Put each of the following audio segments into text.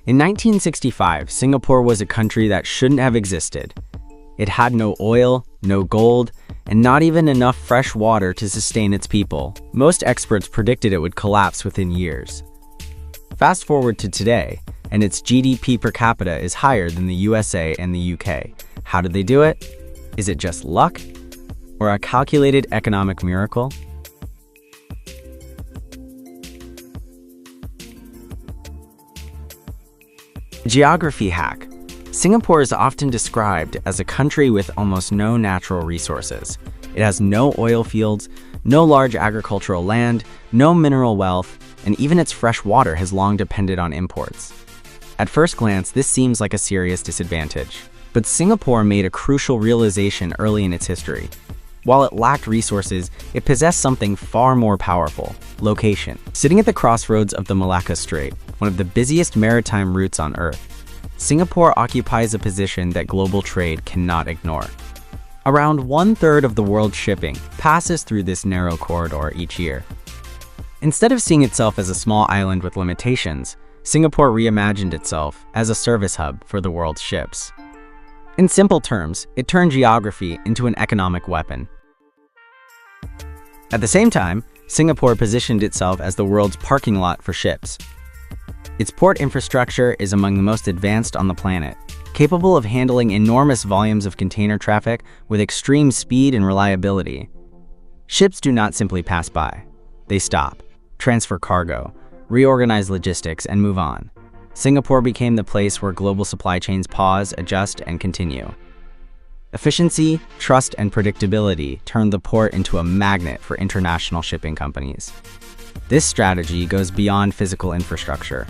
In 1965, Singapore was a country that shouldn't have existed. It had no oil, no gold, and not even enough fresh water to sustain its people. Most experts predicted it would collapse within years. Fast forward to today, and its GDP per capita is higher than the USA and the UK. How did they do it? Is it just luck? Or a calculated economic miracle? Geography hack. Singapore is often described as a country with almost no natural resources. It has no oil fields, no large agricultural land, no mineral wealth, and even its fresh water has long depended on imports. At first glance, this seems like a serious disadvantage. But Singapore made a crucial realization early in its history. While it lacked resources, it possessed something far more powerful: location. Sitting at the crossroads of the Malacca Strait, one of the busiest maritime routes on Earth, Singapore occupies a position that global trade cannot ignore. Around 1/3 of the world's shipping passes through this narrow corridor each year. Instead of seeing itself as a small island with limitations, Singapore reimagined itself as a service hub for the world's ships. In simple terms, it turned geography into an economic weapon. At the same time, Singapore positioned itself as the world's parking lot for ships. Its port infrastructure is among the most advanced on the planet, capable of handling enormous volumes of container traffic with extreme speed and reliability. Ships do not simply pass by. They stop, transfer cargo, reorganize logistics, and move on. Singapore became the place where global supply chains pause, adjust, and continue. Efficiency, trust, and predictability turned the port into a magnet for international shipping companies. This strategy goes beyond physical infrastructure.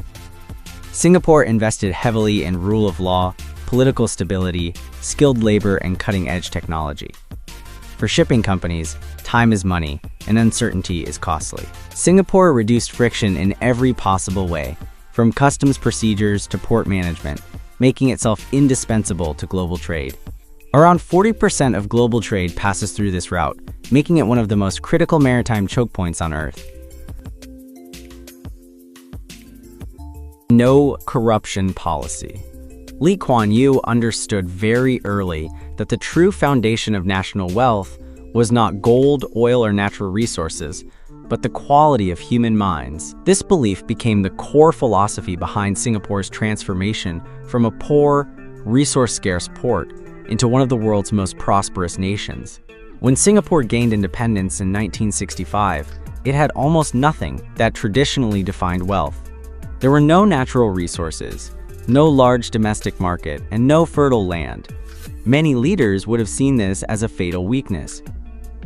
Singapore invested heavily in rule of law, political stability, skilled labor, and cutting-edge technology. For shipping companies, time is money, and uncertainty is costly. Singapore reduced friction in every possible way, from customs procedures to port management, making itself indispensable to global trade. Around 40% of global trade passes through this route, making it one of the most critical maritime choke points on Earth. No corruption policy. Lee Kuan Yew understood very early that the true foundation of national wealth was not gold, oil, or natural resources, but the quality of human minds. This belief became the core philosophy behind Singapore's transformation from a poor, resource-scarce port into one of the world's most prosperous nations. When Singapore gained independence in 1965, it had almost nothing that traditionally defined wealth. There were no natural resources, no large domestic market, and no fertile land. Many leaders would have seen this as a fatal weakness.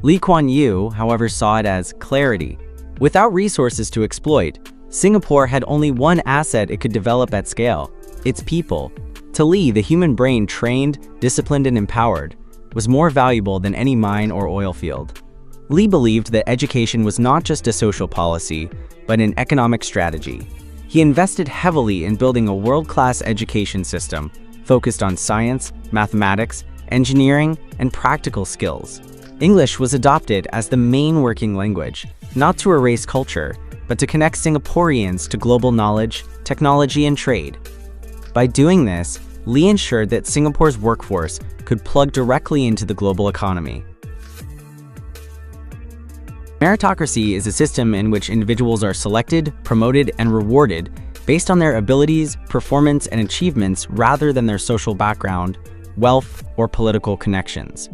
Lee Kuan Yew, however, saw it as clarity. Without resources to exploit, Singapore had only one asset it could develop at scale: its people. To Lee, the human brain, trained, disciplined, and empowered, was more valuable than any mine or oil field. Lee believed that education was not just a social policy, but an economic strategy. He invested heavily in building a world-class education system focused on science, mathematics, engineering, and practical skills. English was adopted as the main working language, not to erase culture, but to connect Singaporeans to global knowledge, technology, and trade. By doing this, Lee ensured that Singapore's workforce could plug directly into the global economy. Meritocracy is a system in which individuals are selected, promoted, and rewarded based on their abilities, performance, and achievements rather than their social background, wealth, or political connections.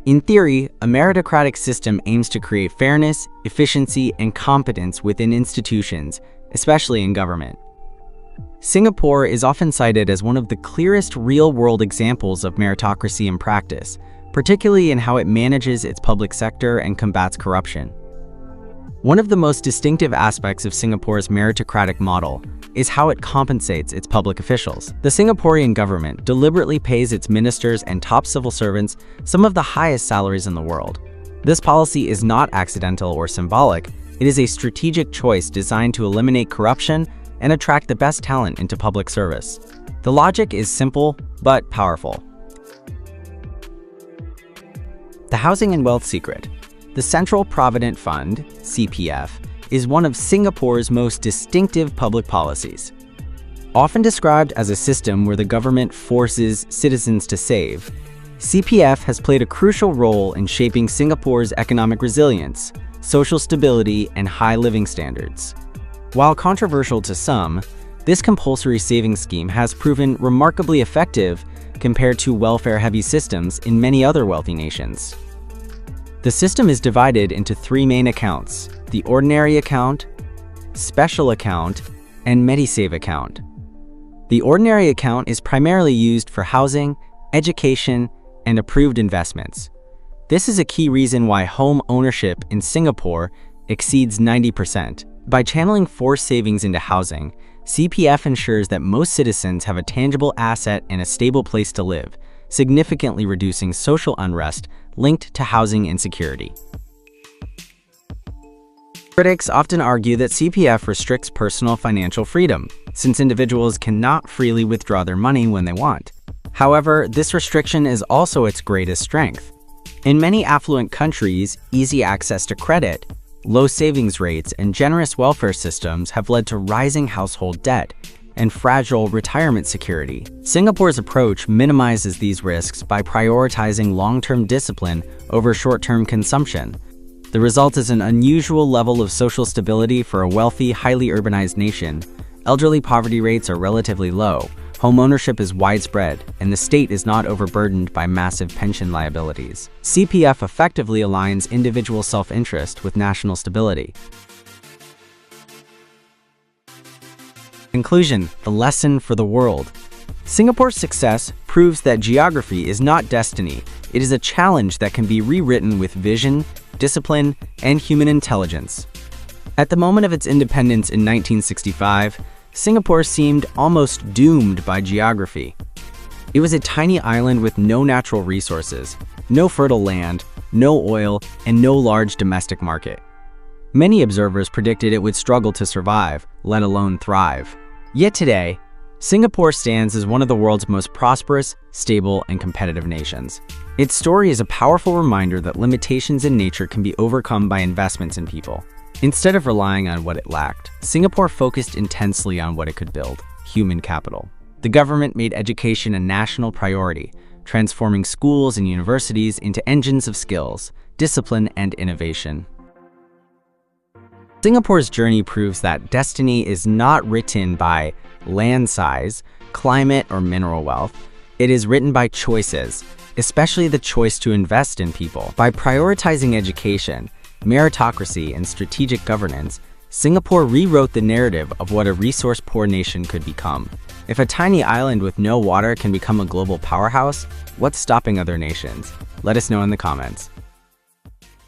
In theory, a meritocratic system aims to create fairness, efficiency, and competence within institutions, especially in government. Singapore is often cited as one of the clearest real-world examples of meritocracy in practice, particularly in how it manages its public sector and combats corruption. One of the most distinctive aspects of Singapore's meritocratic model is how it compensates its public officials. The Singaporean government deliberately pays its ministers and top civil servants some of the highest salaries in the world. This policy is not accidental or symbolic. It is a strategic choice designed to eliminate corruption and attract the best talent into public service. The logic is simple but powerful. The Housing and Wealth Secret. The Central Provident Fund, CPF, is one of Singapore's most distinctive public policies. Often described as a system where the government forces citizens to save, CPF has played a crucial role in shaping Singapore's economic resilience, social stability, and high living standards. While controversial to some, this compulsory savings scheme has proven remarkably effective compared to welfare-heavy systems in many other wealthy nations. The system is divided into three main accounts: the ordinary account, special account, and MediSave account. The ordinary account is primarily used for housing, education, and approved investments. This is a key reason why home ownership in Singapore exceeds 90%. By channeling forced savings into housing, CPF ensures that most citizens have a tangible asset and a stable place to live, significantly reducing social unrest linked to housing insecurity. Critics often argue that CPF restricts personal financial freedom, since individuals cannot freely withdraw their money when they want. However, this restriction is also its greatest strength. In many affluent countries, easy access to credit, low savings rates, and generous welfare systems have led to rising household debt and fragile retirement security. Singapore's approach minimizes these risks by prioritizing long-term discipline over short-term consumption. The result is an unusual level of social stability for a wealthy, highly urbanized nation. Elderly poverty rates are relatively low, home ownership is widespread, and the state is not overburdened by massive pension liabilities. CPF effectively aligns individual self-interest with national stability. Conclusion: the lesson for the world. Singapore's success proves that geography is not destiny. It is a challenge that can be rewritten with vision, discipline, and human intelligence. At the moment of its independence in 1965, Singapore seemed almost doomed by geography. It was a tiny island with no natural resources, no fertile land, no oil, and no large domestic market. Many observers predicted it would struggle to survive, let alone thrive. Yet today, Singapore stands as one of the world's most prosperous, stable, and competitive nations. Its story is a powerful reminder that limitations in nature can be overcome by investments in people. Instead of relying on what it lacked, Singapore focused intensely on what it could build: human capital. The government made education a national priority, transforming schools and universities into engines of skills, discipline, and innovation. Singapore's journey proves that destiny is not written by land size, climate, or mineral wealth. It is written by choices, especially the choice to invest in people. By prioritizing education, meritocracy, and strategic governance, Singapore rewrote the narrative of what a resource-poor nation could become. If a tiny island with no water can become a global powerhouse, what's stopping other nations? Let us know in the comments.